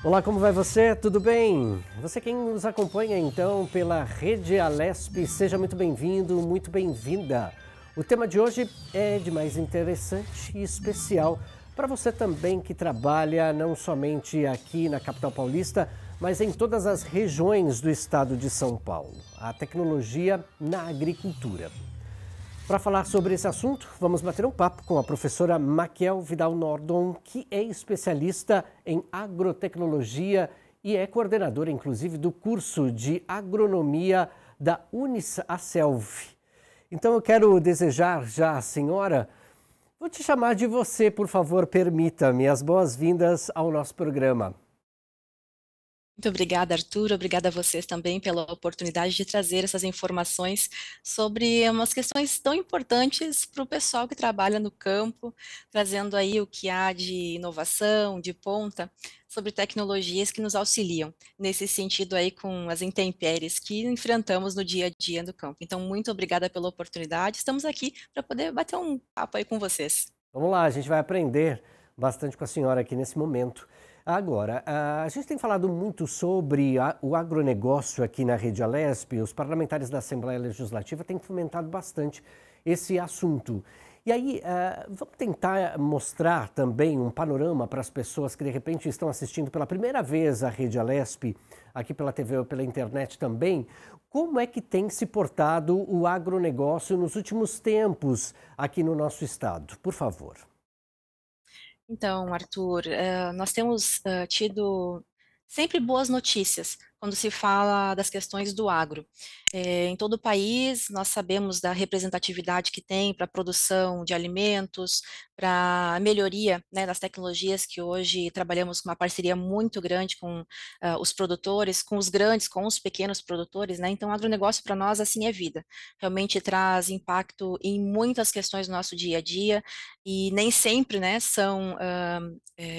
Olá, como vai você? Tudo bem? Você quem nos acompanha então pela Rede Alesp, seja muito bem-vindo, muito bem-vinda. O tema de hoje é de mais interessante e especial para você também que trabalha não somente aqui na capital paulista, mas em todas as regiões do estado de São Paulo. A tecnologia na agricultura. Para falar sobre esse assunto, vamos bater um papo com a professora Maquiel Vidal Nordon, que é especialista em agrotecnologia e é coordenadora, inclusive, do curso de agronomia da Uniaselv. Então, eu quero desejar já à senhora, vou te chamar de você, por favor, permita-me as boas-vindas ao nosso programa. Muito obrigada, Arthur. Obrigada a vocês também pela oportunidade de trazer essas informações sobre umas questões tão importantes para o pessoal que trabalha no campo, trazendo aí o que há de inovação, de ponta, sobre tecnologias que nos auxiliam nesse sentido aí com as intempéries que enfrentamos no dia a dia no campo. Então, muito obrigada pela oportunidade. Estamos aqui para poder bater um papo aí com vocês. Vamos lá, a gente vai aprender bastante com a senhora aqui nesse momento. Agora, a gente tem falado muito sobre o agronegócio aqui na Rede Alesp. Os parlamentares da Assembleia Legislativa têm fomentado bastante esse assunto. E aí, vamos tentar mostrar também um panorama para as pessoas que de repente estão assistindo pela primeira vez a Rede Alesp, aqui pela TV ou pela internet também, como é que tem se portado o agronegócio nos últimos tempos aqui no nosso estado? Por favor. Então, Arthur, nós temos tido sempre boas notícias quando se fala das questões do agro. Em todo o país, nós sabemos da representatividade que tem para a produção de alimentos, para a melhoria, né, das tecnologias que hoje trabalhamos com uma parceria muito grande com os produtores, com os grandes, com os pequenos produtores, né? Então, o agronegócio para nós, assim, é vida. Realmente traz impacto em muitas questões do nosso dia a dia, e nem sempre, né, são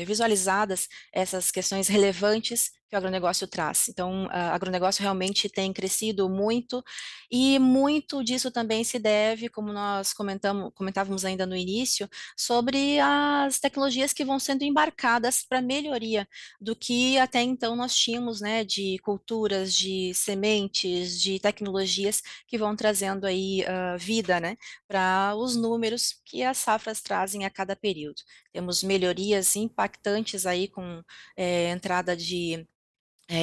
visualizadas essas questões relevantes que o agronegócio traz. Então, o agronegócio realmente tem crescido muito, e muito disso também se deve, como nós comentávamos ainda no início, sobre as tecnologias que vão sendo embarcadas para melhoria do que até então nós tínhamos, né, de culturas, de sementes, de tecnologias que vão trazendo aí vida, né, para os números que as safras trazem a cada período. Temos melhorias impactantes aí com entrada de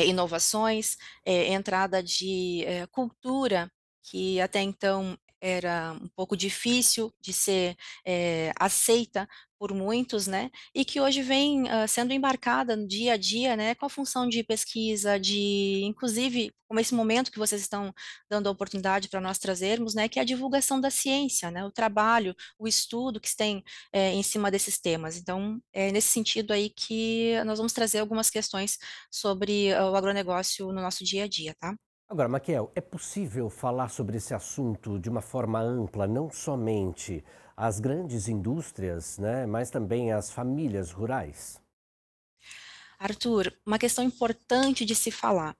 inovações, entrada de cultura, que até então era um pouco difícil de ser aceita por muitos, né, e que hoje vem sendo embarcada no dia a dia, né, com a função de pesquisa, de, inclusive, como esse momento que vocês estão dando a oportunidade para nós trazermos, né, que é a divulgação da ciência, né, o trabalho, o estudo que se tem em cima desses temas. Então, é nesse sentido aí que nós vamos trazer algumas questões sobre o agronegócio no nosso dia a dia, tá? Agora, Maquiel, é possível falar sobre esse assunto de uma forma ampla, não somente as grandes indústrias, né, mas também as famílias rurais? Arthur, uma questão importante de se falar.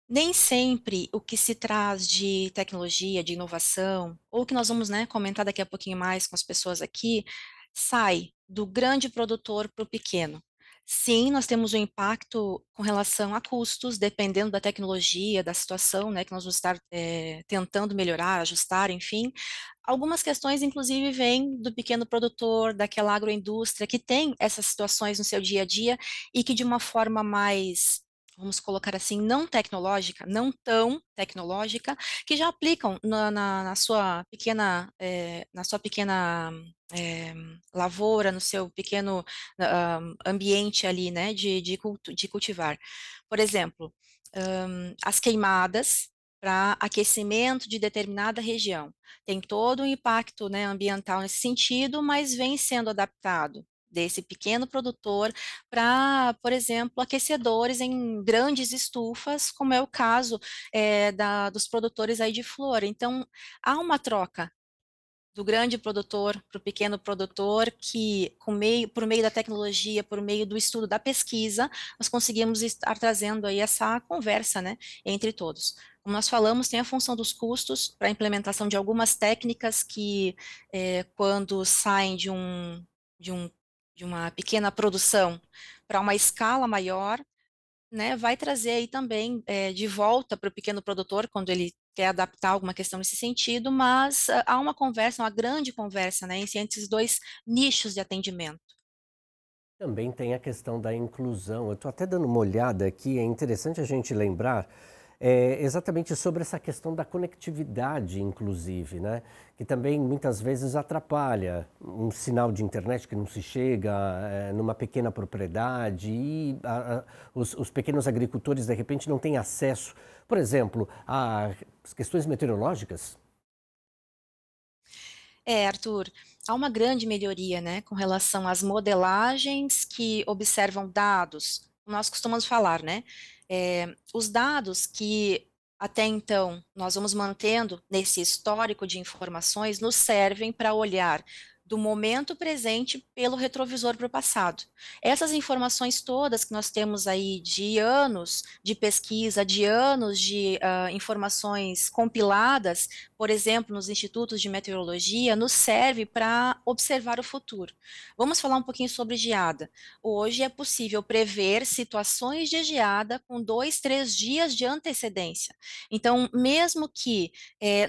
Nem sempre o que se traz de tecnologia, de inovação, ou que nós vamos, né, comentar daqui a pouquinho mais com as pessoas aqui, sai do grande produtor para o pequeno. Sim, nós temos um impacto com relação a custos, dependendo da tecnologia, da situação, né, que nós vamos estar tentando melhorar, ajustar, enfim. Algumas questões, inclusive, vêm do pequeno produtor, daquela agroindústria que tem essas situações no seu dia a dia e que de uma forma mais, vamos colocar assim, não tecnológica, não tão tecnológica, que já aplicam na sua pequena lavoura, no seu pequeno ambiente ali, né, de cultivar. Por exemplo, as queimadas para aquecimento de determinada região. Tem todo um impacto, né, ambiental nesse sentido, mas vem sendo adaptado desse pequeno produtor para, por exemplo, aquecedores em grandes estufas, como é o caso dos produtores aí de flor. Então, há uma troca do grande produtor para o pequeno produtor, que por meio da tecnologia, por meio do estudo, da pesquisa, nós conseguimos estar trazendo aí essa conversa, né, entre todos. Como nós falamos, tem a função dos custos para a implementação de algumas técnicas que, quando saem de uma pequena produção, para uma escala maior, né, vai trazer aí também, de volta para o pequeno produtor, quando ele quer adaptar alguma questão nesse sentido, mas há uma conversa, uma grande conversa, né, entre esses 2 nichos de atendimento. Também tem a questão da inclusão. Eu estou até dando uma olhada aqui, é interessante a gente lembrar exatamente sobre essa questão da conectividade, inclusive, né? Que também muitas vezes atrapalha um sinal de internet que não se chega numa pequena propriedade e os pequenos agricultores, de repente, não têm acesso, por exemplo, às questões meteorológicas. Arthur, há uma grande melhoria, né, com relação às modelagens que observam dados. Nós costumamos falar, né, os dados que até então nós vamos mantendo nesse histórico de informações nos servem para olhar do momento presente pelo retrovisor para o passado. Essas informações todas que nós temos aí de anos de pesquisa, de anos de informações compiladas, por exemplo, nos institutos de meteorologia, nos serve para observar o futuro. Vamos falar um pouquinho sobre geada. Hoje é possível prever situações de geada com 2, 3 dias de antecedência. Então, mesmo que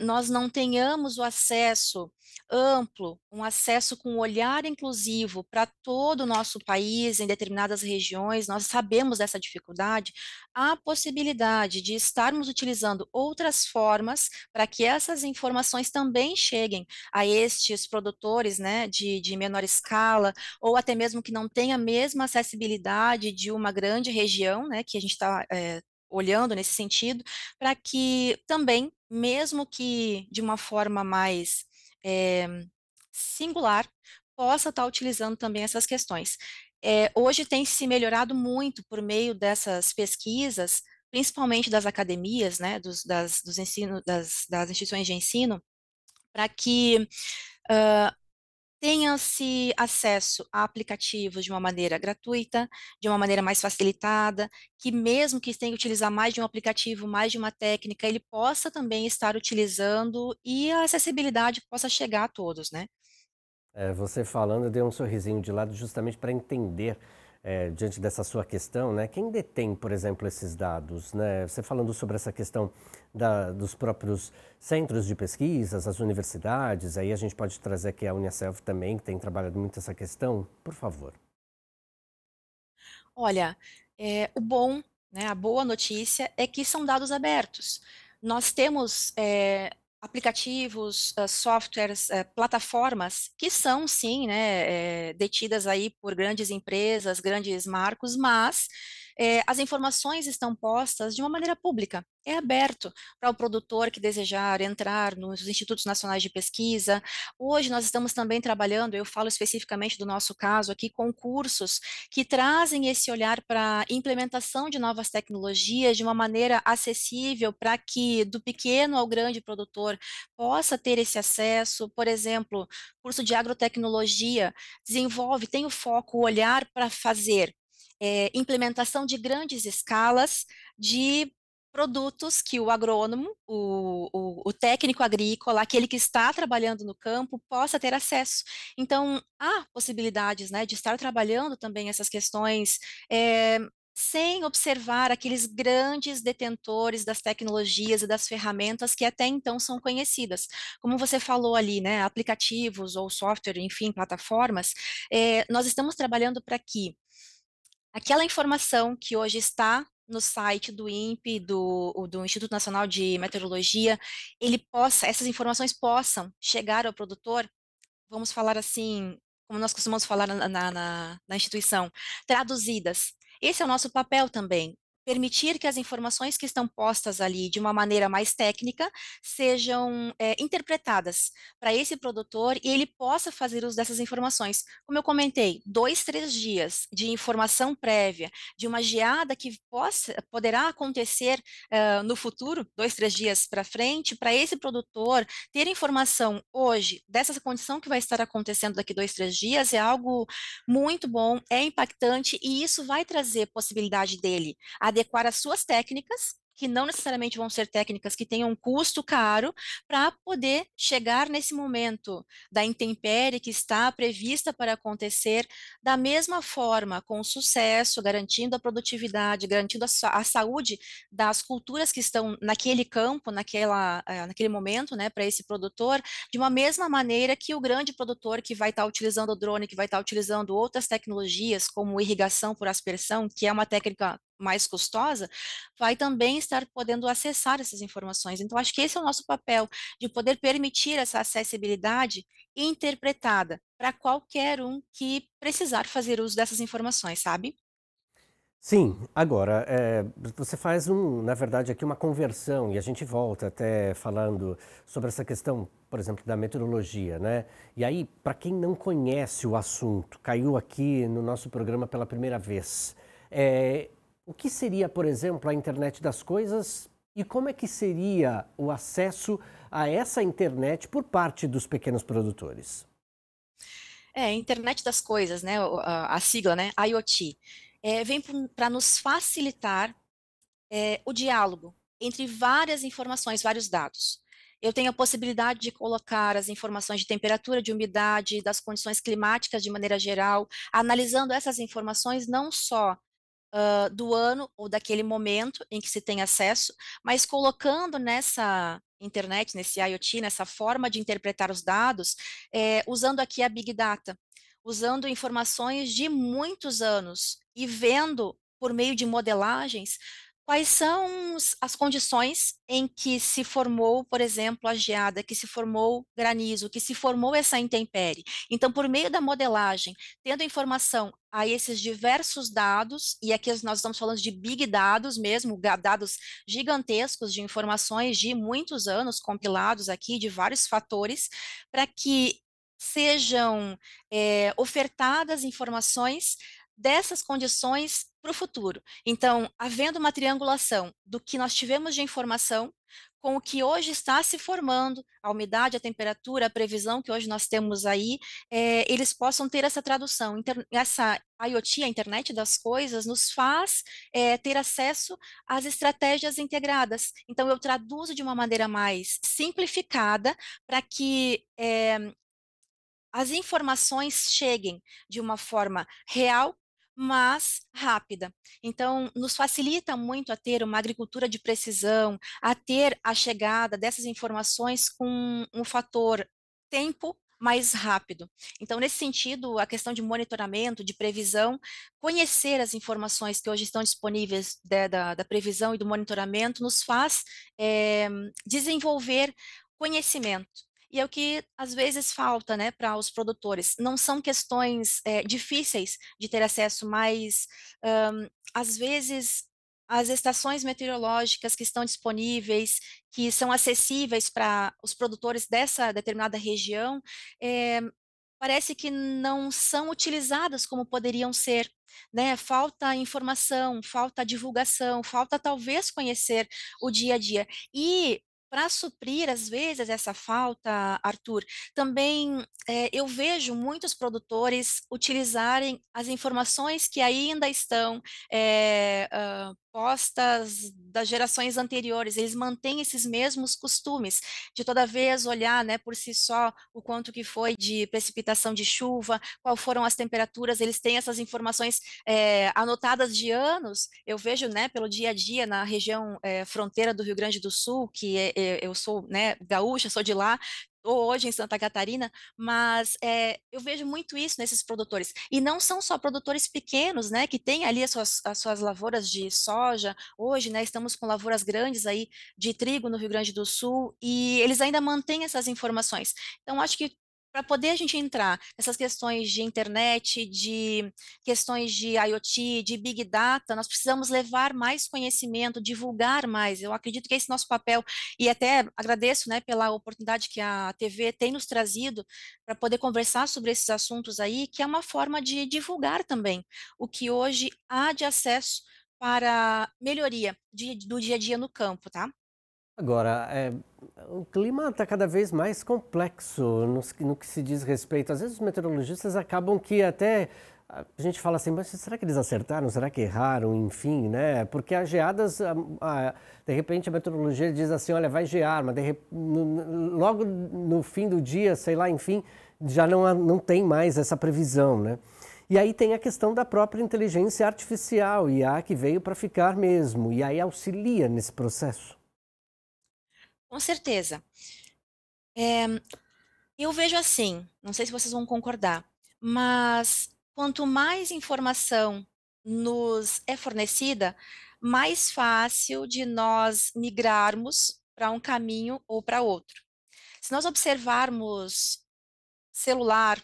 nós não tenhamos o acesso amplo, um acesso com um olhar inclusivo para todo o nosso país, em determinadas regiões, nós sabemos dessa dificuldade, há a possibilidade de estarmos utilizando outras formas para que essas informações também cheguem a estes produtores, né, de menor escala, ou até mesmo que não tenha a mesma acessibilidade de uma grande região, né, que a gente está olhando nesse sentido, para que também, mesmo que de uma forma mais é, singular, possa estar utilizando também essas questões. Hoje tem se melhorado muito por meio dessas pesquisas, principalmente das academias, né, das instituições de ensino, para que tenha-se acesso a aplicativos de uma maneira gratuita, de uma maneira mais facilitada, que mesmo que tenha que utilizar mais de um aplicativo, mais de uma técnica, ele possa também estar utilizando e a acessibilidade possa chegar a todos, né? Você falando, eu dei um sorrisinho de lado justamente para entender, diante dessa sua questão, né, quem detém, por exemplo, esses dados, né? Você falando sobre essa questão dos próprios centros de pesquisas, as universidades, aí a gente pode trazer aqui a Unicelv também, que tem trabalhado muito essa questão, por favor. Olha, o bom, né, a boa notícia é que são dados abertos. Nós temos, aplicativos, softwares, plataformas que são sim, né, detidas aí por grandes empresas, grandes marcos, mas, as informações estão postas de uma maneira pública. É aberto para o produtor que desejar entrar nos institutos nacionais de pesquisa. Hoje nós estamos também trabalhando, eu falo especificamente do nosso caso aqui, com cursos que trazem esse olhar para implementação de novas tecnologias de uma maneira acessível para que do pequeno ao grande produtor possa ter esse acesso. Por exemplo, curso de agrotecnologia desenvolve, tem o foco, o olhar para fazer implementação de grandes escalas de produtos que o agrônomo, o técnico agrícola, aquele que está trabalhando no campo, possa ter acesso. Então, há possibilidades, né, de estar trabalhando também essas questões, sem observar aqueles grandes detentores das tecnologias e das ferramentas que até então são conhecidas. Como você falou ali, né, aplicativos ou software, enfim, plataformas, nós estamos trabalhando para que aquela informação que hoje está no site do INPE, do Instituto Nacional de Meteorologia, essas informações possam chegar ao produtor, vamos falar assim, como nós costumamos falar na instituição, traduzidas. Esse é o nosso papel também. Permitir que as informações que estão postas ali de uma maneira mais técnica sejam interpretadas para esse produtor e ele possa fazer uso dessas informações. Como eu comentei, 2, 3 dias de informação prévia, de uma geada que poderá acontecer no futuro, 2, 3 dias para frente, para esse produtor ter informação hoje dessa condição que vai estar acontecendo daqui 2, 3 dias é algo muito bom, é impactante e isso vai trazer possibilidade dele adequar as suas técnicas, que não necessariamente vão ser técnicas que tenham um custo caro, para poder chegar nesse momento da intempérie que está prevista para acontecer da mesma forma, com sucesso, garantindo a produtividade, garantindo a saúde das culturas que estão naquele campo, naquele momento, né, para esse produtor, de uma mesma maneira que o grande produtor que vai estar utilizando o drone, que vai estar utilizando outras tecnologias, como irrigação por aspersão, que é uma técnica mais custosa, vai também estar podendo acessar essas informações. Então, acho que esse é o nosso papel, de poder permitir essa acessibilidade interpretada para qualquer um que precisar fazer uso dessas informações, sabe? Sim, agora, você faz na verdade, aqui uma conversão e a gente volta até falando sobre essa questão, por exemplo, da meteorologia, né? E aí, para quem não conhece o assunto, caiu aqui no nosso programa pela primeira vez, o que seria, por exemplo, a internet das coisas e como é que seria o acesso a essa internet por parte dos pequenos produtores? Internet das coisas, né, a sigla, né, IoT, vem para nos facilitar o diálogo entre várias informações, vários dados. Eu tenho a possibilidade de colocar as informações de temperatura, de umidade, das condições climáticas de maneira geral, analisando essas informações não só do ano ou daquele momento em que se tem acesso, mas colocando nessa internet, nesse IoT, nessa forma de interpretar os dados, usando aqui a Big Data, usando informações de muitos anos e vendo, por meio de modelagens, quais são as condições em que se formou, por exemplo, a geada, que se formou granizo, que se formou essa intempérie. Então, por meio da modelagem, tendo informação a esses diversos dados, e aqui nós estamos falando de big dados mesmo, dados gigantescos de informações de muitos anos compilados aqui, de vários fatores, para que sejam ofertadas informações dessas condições para o futuro. Então, havendo uma triangulação do que nós tivemos de informação com o que hoje está se formando, a umidade, a temperatura, a previsão que hoje nós temos aí, eles possam ter essa tradução. Essa IoT, a internet das coisas, nos faz ter acesso às estratégias integradas. Então, eu traduzo de uma maneira mais simplificada para que as informações cheguem de uma forma real, mas rápida. Então, nos facilita muito a ter uma agricultura de precisão, a ter a chegada dessas informações com um fator tempo mais rápido. Então, nesse sentido, a questão de monitoramento, de previsão, conhecer as informações que hoje estão disponíveis da previsão e do monitoramento nos faz desenvolver conhecimento. E é o que às vezes falta, né, para os produtores. Não são questões difíceis de ter acesso, mas às vezes as estações meteorológicas que estão disponíveis, que são acessíveis para os produtores dessa determinada região, eh, parece que não são utilizadas como poderiam ser, né? Falta informação, falta divulgação, falta talvez conhecer o dia a dia. E para suprir, às vezes, essa falta, Arthur, também eu vejo muitos produtores utilizarem as informações que ainda estão postas das gerações anteriores. Eles mantêm esses mesmos costumes de toda vez olhar, né, por si só o quanto que foi de precipitação de chuva, qual foram as temperaturas. Eles têm essas informações anotadas de anos. Eu vejo, né, pelo dia a dia na região fronteira do Rio Grande do Sul, que eu sou, né, gaúcha, sou de lá, ou hoje em Santa Catarina, mas eu vejo muito isso nesses produtores. E não são só produtores pequenos, né, que têm ali as suas lavouras de soja. Hoje, né, estamos com lavouras grandes aí de trigo no Rio Grande do Sul, e eles ainda mantêm essas informações. Então, acho que para poder a gente entrar nessas questões de internet, de questões de IoT, de Big Data, nós precisamos levar mais conhecimento, divulgar mais. Eu acredito que esse é nosso papel, e até agradeço, né, pela oportunidade que a TV tem nos trazido para poder conversar sobre esses assuntos aí, que é uma forma de divulgar também o que hoje há de acesso para melhoria do dia a dia no campo, tá? Agora, o clima está cada vez mais complexo no que se diz respeito. Às vezes os meteorologistas acabam que até A gente fala assim, mas será que eles acertaram? Será que erraram? Enfim, né? Porque as geadas, de repente a meteorologia diz assim, olha, vai gear, mas logo no fim do dia, sei lá, enfim, já não tem mais essa previsão, né? E aí tem a questão da própria inteligência artificial, IA, que veio para ficar mesmo, e aí auxilia nesse processo. Com certeza. Eu vejo assim, não sei se vocês vão concordar, mas quanto mais informação nos é fornecida, mais fácil de nós migrarmos para um caminho ou para outro. Se nós observarmos celular,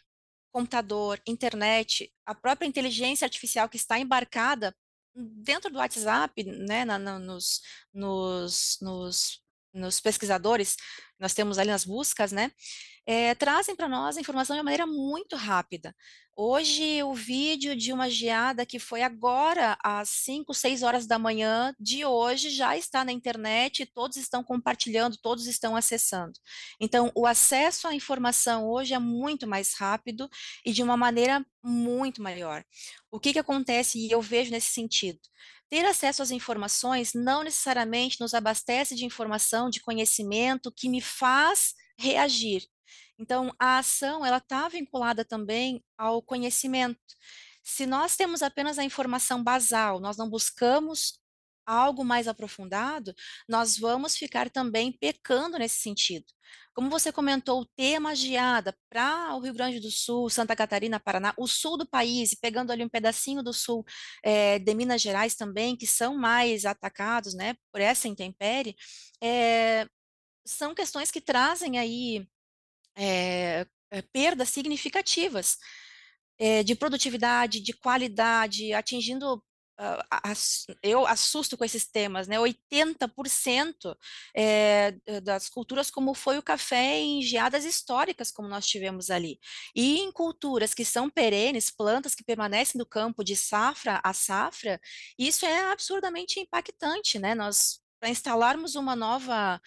computador, internet, a própria inteligência artificial que está embarcada dentro do WhatsApp, né, nos, nos, nos pesquisadores, nós temos ali nas buscas, né, trazem para nós a informação de uma maneira muito rápida. Hoje, o vídeo de uma geada que foi agora às 5, 6 horas da manhã de hoje já está na internet, todos estão compartilhando, todos estão acessando. Então, o acesso à informação hoje é muito mais rápido e de uma maneira muito maior. O que acontece, e eu vejo nesse sentido? Ter acesso às informações não necessariamente nos abastece de informação, de conhecimento que me faz reagir. Então, a ação, ela está vinculada também ao conhecimento. Se nós temos apenas a informação basal, nós não buscamos algo mais aprofundado, nós vamos ficar também pecando nesse sentido. Como você comentou, o tema geada para o Rio Grande do Sul, Santa Catarina, Paraná, o sul do país, e pegando ali um pedacinho do sul de Minas Gerais também, que são mais atacados, né, por essa intempérie, são questões que trazem aí perdas significativas de produtividade, de qualidade, atingindo. Eu assusto com esses temas, né? 80% das culturas, como foi o café em geadas históricas, como nós tivemos ali. E em culturas que são perenes, plantas que permanecem no campo de safra a safra, isso é absurdamente impactante, né? Nós, para instalarmos uma nova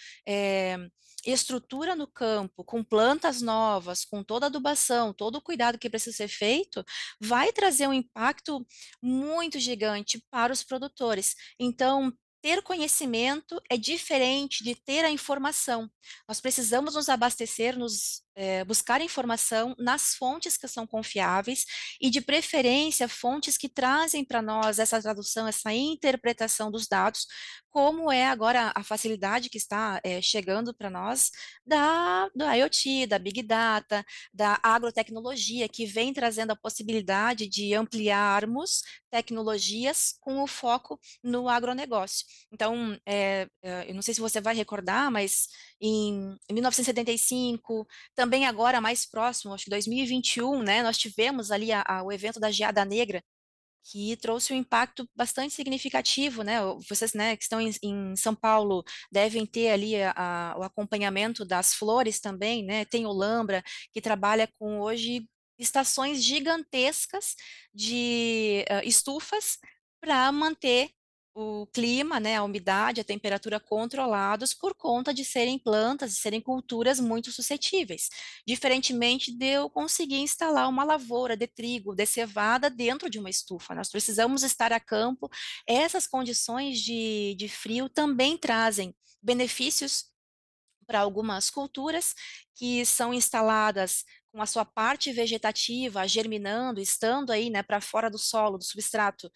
estrutura no campo, com plantas novas, com toda a adubação, todo o cuidado que precisa ser feito, vai trazer um impacto muito gigante para os produtores. Então, ter conhecimento é diferente de ter a informação. Nós precisamos nos abastecer, buscar informação nas fontes que são confiáveis e, de preferência, fontes que trazem para nós essa tradução, essa interpretação dos dados, como é agora a facilidade que está chegando para nós do IoT, da Big Data, da agrotecnologia, que vem trazendo a possibilidade de ampliarmos tecnologias com o foco no agronegócio. Então, eu não sei se você vai recordar, mas em 1975, também agora mais próximo, acho que 2021, né, nós tivemos ali o evento da Geada Negra, que trouxe um impacto bastante significativo, né? Vocês, né, que estão em São Paulo devem ter ali o acompanhamento das flores também, né? Tem o Lambra, que trabalha com hoje estações gigantescas de estufas para manter o clima, né, a umidade, a temperatura controlados por conta de serem plantas, de serem culturas muito suscetíveis. Diferentemente de eu conseguir instalar uma lavoura de trigo, de cevada dentro de uma estufa. Nós precisamos estar a campo. Essas condições de frio também trazem benefícios para algumas culturas que são instaladas com a sua parte vegetativa germinando, estando aí, né, para fora do solo, do substrato,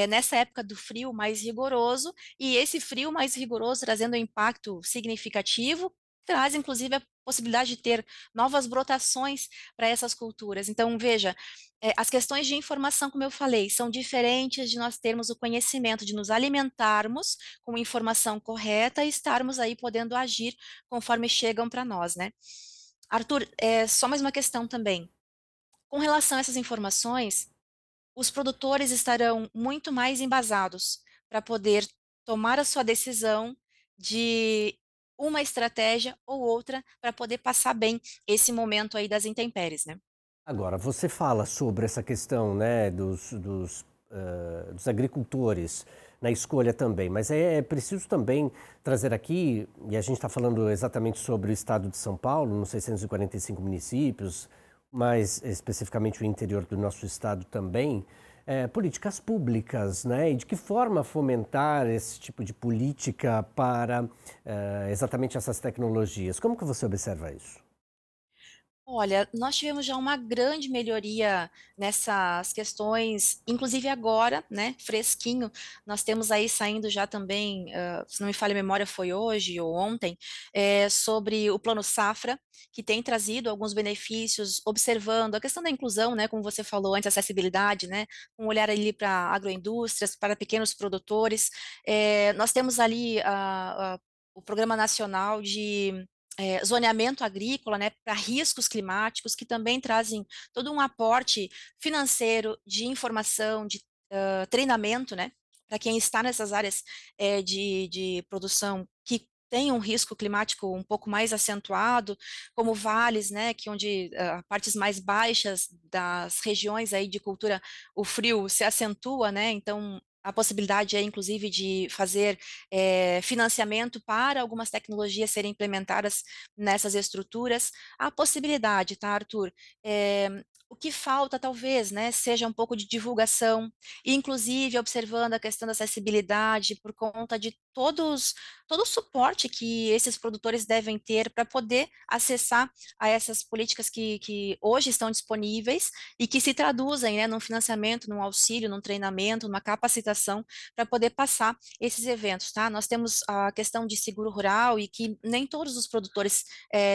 nessa época do frio mais rigoroso, e esse frio mais rigoroso trazendo um impacto significativo, traz inclusive a possibilidade de ter novas brotações para essas culturas. Então, veja, as questões de informação, como eu falei, são diferentes de nós termos o conhecimento, de nos alimentarmos com informação correta e estarmos aí podendo agir conforme chegam para nós, né? Arthur, só mais uma questão também. Com relação a essas informações, os produtores estarão muito mais embasados para poder tomar a sua decisão de uma estratégia ou outra para poder passar bem esse momento aí das intempéries, né? Agora, você fala sobre essa questão, né, dos agricultores na escolha também, mas é preciso também trazer aqui, e a gente está falando exatamente sobre o estado de São Paulo, nos 645 municípios, mais especificamente o interior do nosso estado também, políticas públicas, né? E de que forma fomentar esse tipo de política para exatamente essas tecnologias? Como que você observa isso? Olha, nós tivemos já uma grande melhoria nessas questões, inclusive agora, né, fresquinho, nós temos aí saindo já também, se não me falha a memória foi hoje ou ontem, sobre o Plano Safra, que tem trazido alguns benefícios, observando a questão da inclusão, né, como você falou antes, acessibilidade, né, um olhar ali para agroindústrias, para pequenos produtores. Nós temos ali o Programa Nacional de zoneamento agrícola, né, para riscos climáticos, que também trazem todo um aporte financeiro, de informação, de treinamento, né, para quem está nessas áreas de produção que tem um risco climático um pouco mais acentuado, como vales, né, que onde partes mais baixas das regiões aí de cultura, o frio se acentua, né, então a possibilidade é, inclusive, de fazer financiamento para algumas tecnologias serem implementadas nessas estruturas. A possibilidade, tá, Arthur? O que falta, talvez, né, seja um pouco de divulgação, inclusive observando a questão da acessibilidade por conta de todo o suporte que esses produtores devem ter para poder acessar a essas políticas que hoje estão disponíveis e que se traduzem, né, num financiamento, num auxílio, num treinamento, numa capacitação para poder passar esses eventos, tá? Nós temos a questão de seguro rural e que nem todos os produtores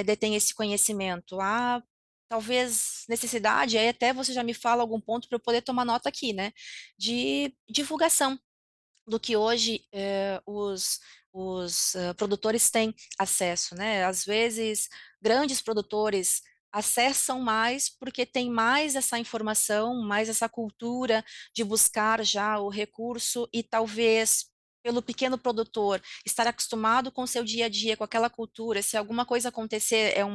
detêm esse conhecimento. Há talvez necessidade, aí até você já me fala algum ponto para eu poder tomar nota aqui, né? De divulgação do que hoje os produtores têm acesso, né? Às vezes, grandes produtores acessam mais porque tem mais essa informação, mais essa cultura de buscar já o recurso e talvez pelo pequeno produtor estar acostumado com o seu dia a dia, com aquela cultura, se alguma coisa acontecer é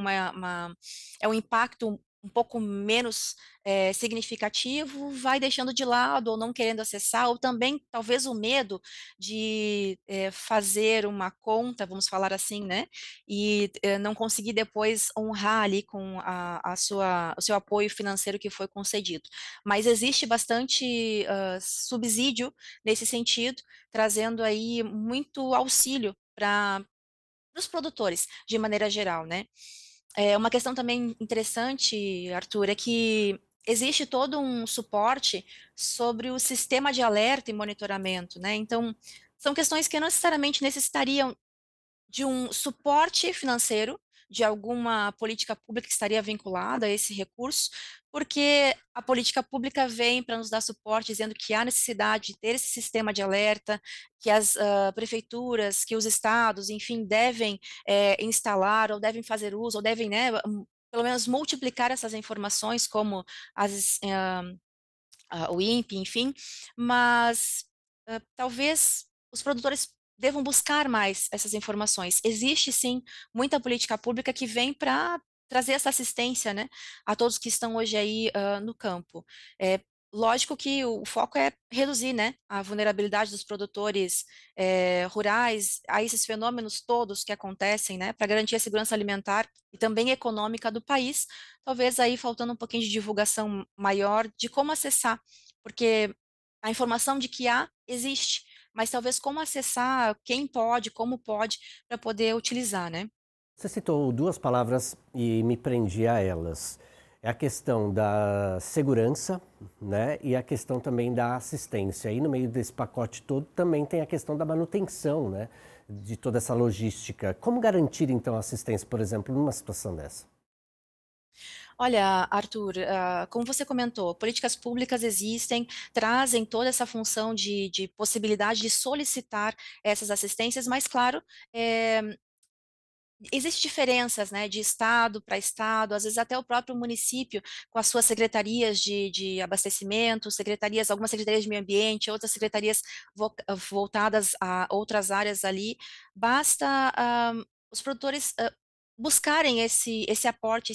um impacto um pouco menos significativo, vai deixando de lado ou não querendo acessar, ou também talvez o medo de fazer uma conta, vamos falar assim, né? E não conseguir depois honrar ali com o seu apoio financeiro que foi concedido. Mas existe bastante subsídio nesse sentido, trazendo aí muito auxílio para os produtores, de maneira geral, né? Uma questão também interessante, Arthur, é que existe todo um suporte sobre o sistema de alerta e monitoramento, né? Então, são questões que não necessariamente necessitariam de um suporte financeiro, de alguma política pública que estaria vinculada a esse recurso, porque a política pública vem para nos dar suporte, dizendo que há necessidade de ter esse sistema de alerta, que as prefeituras, que os estados, enfim, devem instalar, ou devem fazer uso, ou devem, né, pelo menos multiplicar essas informações, como as, o INPE, enfim, mas talvez os produtores devam buscar mais essas informações. Existe sim muita política pública que vem para trazer essa assistência, né, a todos que estão hoje aí no campo. É, lógico que o foco é reduzir, né, a vulnerabilidade dos produtores rurais a esses fenômenos todos que acontecem, né, para garantir a segurança alimentar e também econômica do país. Talvez aí faltando um pouquinho de divulgação maior de como acessar, porque a informação de que há existe, mas talvez como acessar, quem pode, como pode, para poder utilizar, né? Você citou duas palavras e me prendi a elas. É a questão da segurança, né? E a questão também da assistência. E no meio desse pacote todo também tem a questão da manutenção, né? De toda essa logística. Como garantir então a assistência, por exemplo, numa situação dessa? Olha, Arthur, como você comentou, políticas públicas existem, trazem toda essa função de possibilidade de solicitar essas assistências, mas, claro, existem diferenças, né, de estado para estado, às vezes até o próprio município, com as suas secretarias de abastecimento, secretarias, algumas secretarias de meio ambiente, outras secretarias voltadas a outras áreas ali. Basta os produtores buscarem esse aporte,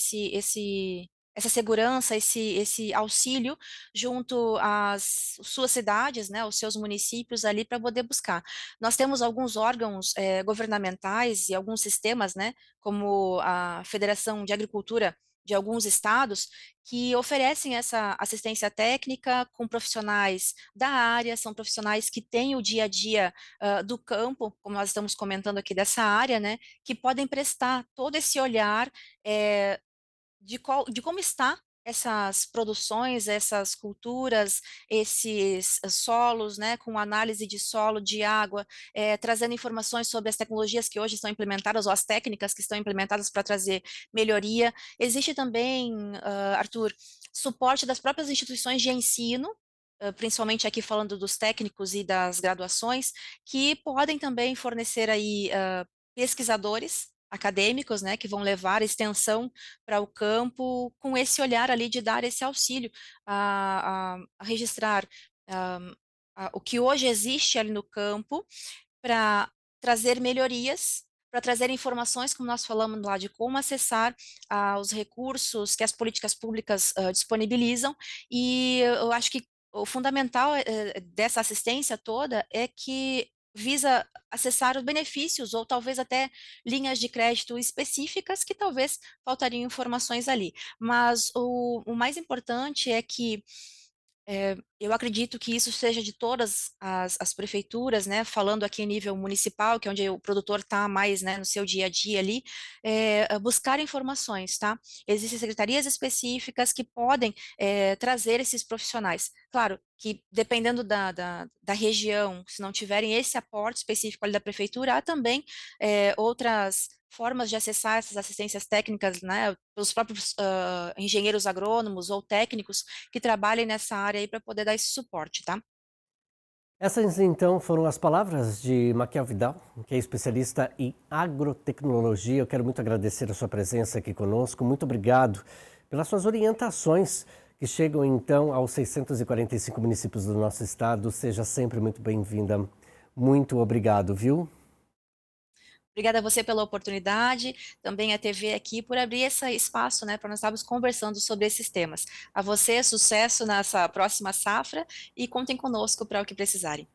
essa segurança, esse auxílio junto às suas cidades, né, os seus municípios ali para poder buscar. Nós temos alguns órgãos governamentais e alguns sistemas, né, como a Federação de Agricultura de alguns estados que oferecem essa assistência técnica com profissionais da área, são profissionais que têm o dia a dia do campo, como nós estamos comentando aqui dessa área, né, que podem prestar todo esse olhar de como está essas produções, essas culturas, esses solos, né, com análise de solo, de água, trazendo informações sobre as tecnologias que hoje estão implementadas ou as técnicas que estão implementadas para trazer melhoria. Existe também, Arthur, suporte das próprias instituições de ensino, principalmente aqui falando dos técnicos e das graduações, que podem também fornecer aí pesquisadores acadêmicos, né, que vão levar extensão para o campo com esse olhar ali de dar esse auxílio a registrar o que hoje existe ali no campo para trazer melhorias, para trazer informações, como nós falamos lá, de como acessar os recursos que as políticas públicas disponibilizam, e eu acho que o fundamental dessa assistência toda é que visa acessar os benefícios ou talvez até linhas de crédito específicas que talvez faltariam informações ali. Mas o mais importante é que eu acredito que isso seja de todas as prefeituras, né, falando aqui em nível municipal, que é onde o produtor está mais, né, no seu dia a dia ali, buscar informações, tá? Existem secretarias específicas que podem trazer esses profissionais. Claro que dependendo da região, se não tiverem esse aporte específico ali da prefeitura, há também outras formas de acessar essas assistências técnicas, né, pelos próprios engenheiros agrônomos ou técnicos que trabalhem nessa área aí para poder dar esse suporte, tá? Essas então foram as palavras de Maquiel Vidal, que é especialista em agrotecnologia. Eu quero muito agradecer a sua presença aqui conosco. Muito obrigado pelas suas orientações que chegam então aos 645 municípios do nosso estado. Seja sempre muito bem-vinda. Muito obrigado, viu? Obrigada a você pela oportunidade, também a TV aqui por abrir esse espaço, né, para nós estarmos conversando sobre esses temas. A você, sucesso nessa próxima safra e contem conosco para o que precisarem.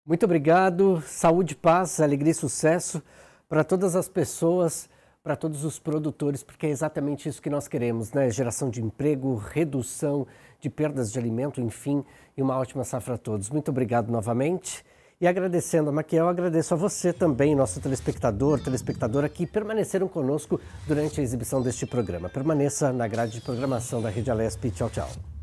Muito obrigado. Saúde, paz, alegria e sucesso para todas as pessoas, para todos os produtores, porque é exatamente isso que nós queremos, né? Geração de emprego, redução de perdas de alimento, enfim, e uma ótima safra a todos. Muito obrigado novamente. E agradecendo a Maquiel, agradeço a você também, nosso telespectador, telespectadora, que permaneceram conosco durante a exibição deste programa. Permaneça na grade de programação da Rede Alesp. Tchau, tchau.